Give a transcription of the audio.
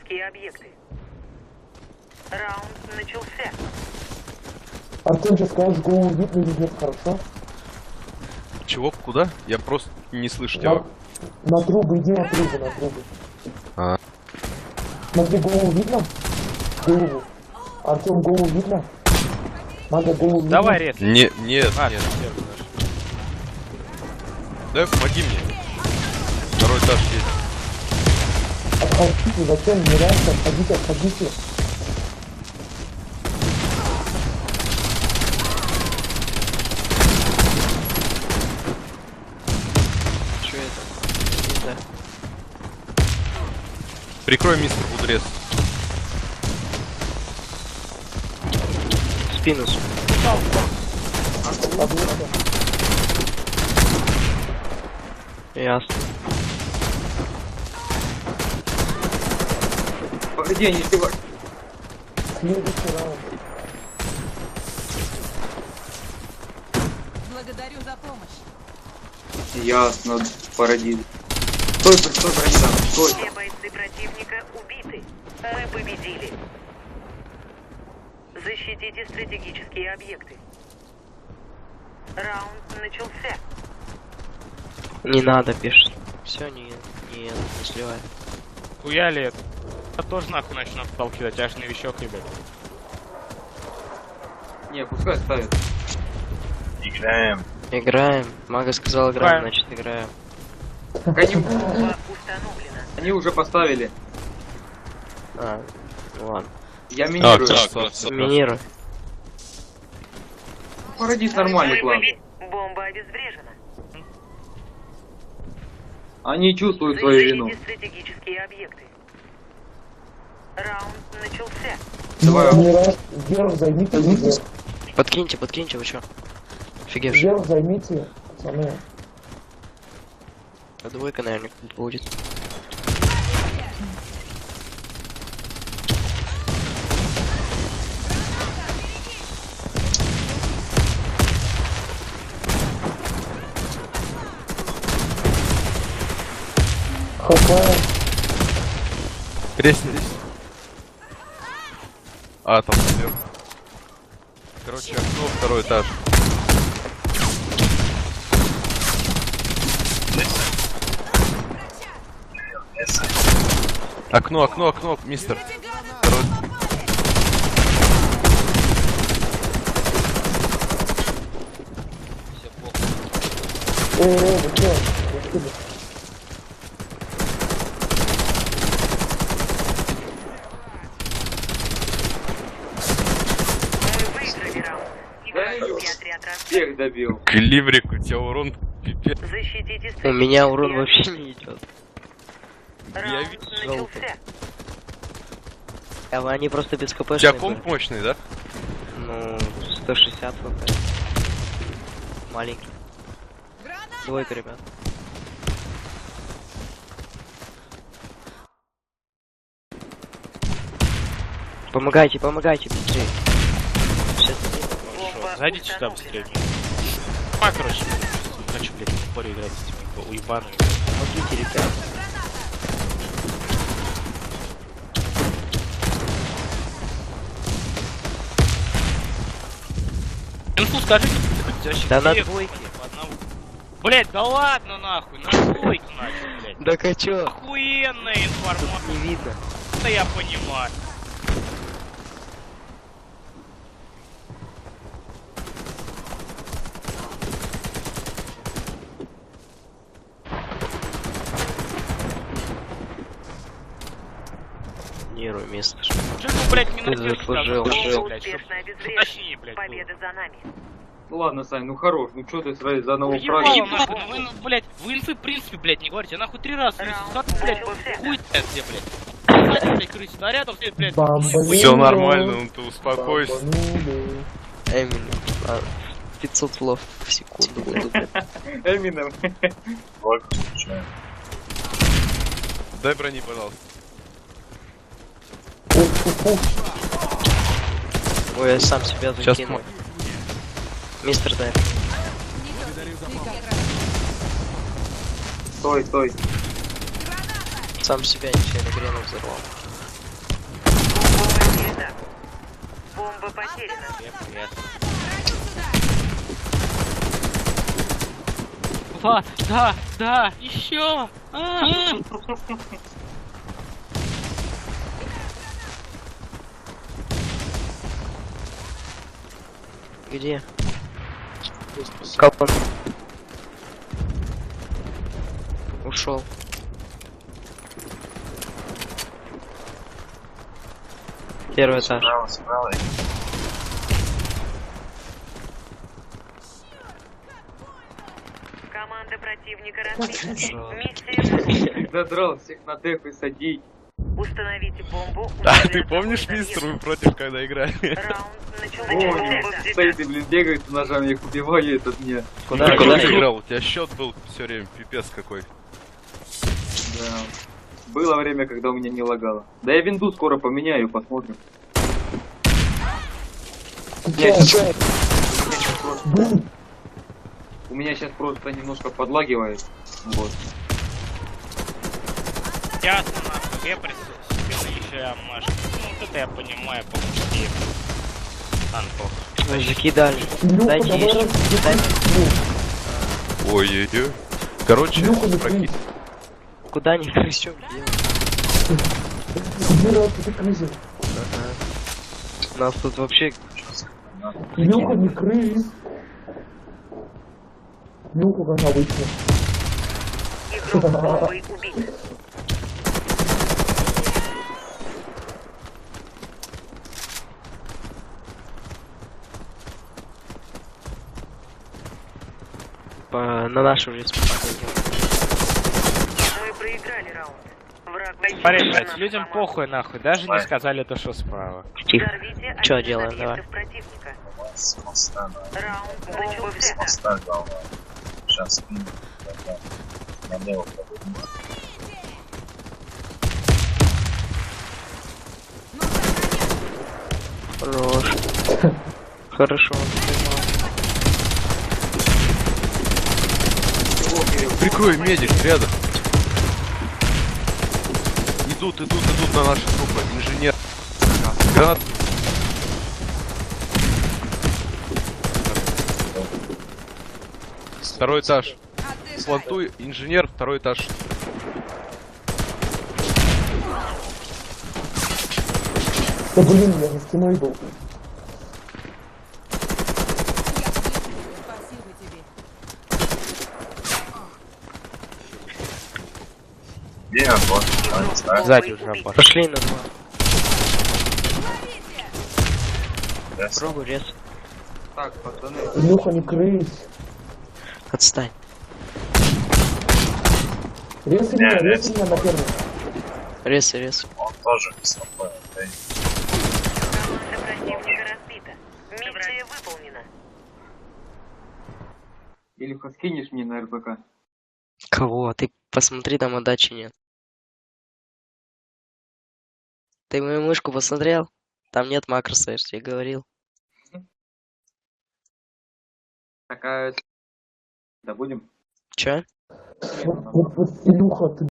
стратегические объекты. Раунд начался. Артем, сейчас скажешь, голову видно или нет, хорошо? Чего? Куда? Я просто не слышу тебя. На трубы, иди на трубы, на трубы. А. Смотри, голову видно? Голову. Артем, голову видно? Надо голову видно? Давай рез. Нет. Нет. Дай, помоги мне. Второй этаж есть. Отходите, зачем? Нереально, отходите. Что это? Да. Прикрой, мистер, буду резать. Спину. Ясно. Погоди, не сливай. Следующий раунд. Благодарю за помощь. Ясно, породили. Стой, бронедан, стой. Все бойцы противника убиты. Мы победили. Защитите стратегические объекты. Раунд начался. Не надо, пишет. Все, не сливай. Хуяли это. Я тоже нахуй начну отталкивать, аж новичок, ребят. Не, пускай ставит. Играем. Мага сказал играем, значит играем. Так они, Бомба установлена. они уже поставили. А, ладно. Я минирую. Минируй. Породить нормальный Мы план. Бомба обезврежена. Они чувствуют свою вину. Защитите стратегические объекты. Раунд начался. Давай. Вверх займите, вверх. Подкиньте, вы чё? Офигевший. Вверх займите, пацаны. А двойка, наверное, будет. ХП. Крестились. А, там сверху. Короче, окно, второй этаж. Окно, мистер. Второй. Вы чё? Спасибо. Мы выиграли раунд. Вражеский отряд разбит. Всех добил. Кливрик, у тебя урон пипец. Защитите У меня урон стратегические вообще не идет. Раунд видел. начался. А они просто без КП. У тебя комп мощный, да? Ну, 160 хп. Маленький. Двойка, ребят. Помогайте, быстрее. Сейчас. Бомба Зайдите сюда установлена. быстрее. А, короче, не хочу, блядь, в споре играть с этими уебанами. Помогите, ребят. Инфу скажите, вообще Да на всех двойке. по одному. Блядь, да ладно нахуй, на двойке начал, блядь. Да качо. Охуенная информация, Не видно. да я понимаю. Нервы, мистер. Чё ты, блядь, не Ты надежда, заслужил. блядь, Бомба чтоб- успешно обезврежена. Точнее, блядь, Победа за нами. Ну ладно, Сань, ну хорош, ну чё ты сразу заново Ебало, праздник? нахуй, ну вы, ну, блядь, вы инфы в принципе, блядь, не говорите, а нахуй 3 раза, как, блядь, хуй где, блядь. Знаете, блядь, крыси снарядов, все, блядь, ну, Бомба. Все нормально, ну ты успокойся. Бомбанули. Эмин. 500 слов в секунду буду. Эмином. Дай брони, пожалуйста. Ой, я сам себя Сейчас закинул. Мистер, дай. Стой. Сам себя нечаянно грену взорвал. Бомба потеряна. Да, еще! Где? Капан. Ушел. Первый этаж. Команда противника разбита. Миссия Задрал всех на деф и садить. установите бомбу. А ты помнишь, мистер, мы против когда играли? Раунд начался. Ой, стоит и, блин, бегает с ножами, их убивает от меня. Куда Ты куда играл? У тебя счет был все время пипец какой. Да. Было время, когда у меня не лагало. Да я винду скоро поменяю, посмотрим. У меня сейчас просто немножко подлагивает. Вот. Ясно, нахуй, я присутствую, еще я Маш. Ну, вот это я понимаю, по-мужски. Анпох. Ой, закидали. Илюха, Дайте давай еще. разберем. Ой-ой-ой. Короче, Илюха, не прокинь. крысь. Куда не крысим? Иди, раз, ты крыся. Нас тут вообще... Илюха, не крысь. Илюха, как обычно. Игрок с бомбой убит. На нашу республику. Мы проиграли раунд. Враг Парень, блядь, людям похуй нахуй, даже не сказали то, что справа. Тихо. Взорвите Чё один из делаем, давай? объектов противника. Раунд бомба взята. Сейчас налево пойду. Хорош. Хорошо. Прикрой, медик, рядом. Идут на наши трупы. Инженер. Гранат. Второй этаж. Плантуй, инженер, второй этаж. Да блин, я за стеной был. Спасибо тебе. Где он? Вот, не знаю. Сзади уже опасно. Пошли на два. Ясно. Пробуй лес. Так, пацаны. Илюха, не крысь. Отстань. Резай меня на первом. Рез. Он тоже беспокоен. Да и Команда противника разбита. Миссия выполнена. Илюха, скинешь мне на РБК? Кого? Ты посмотри, там отдачи нет. Ты мою мышку посмотрел? Там нет макроса, я же тебе говорил. Такая... Да будем? Чё? Вот, Илюха, ты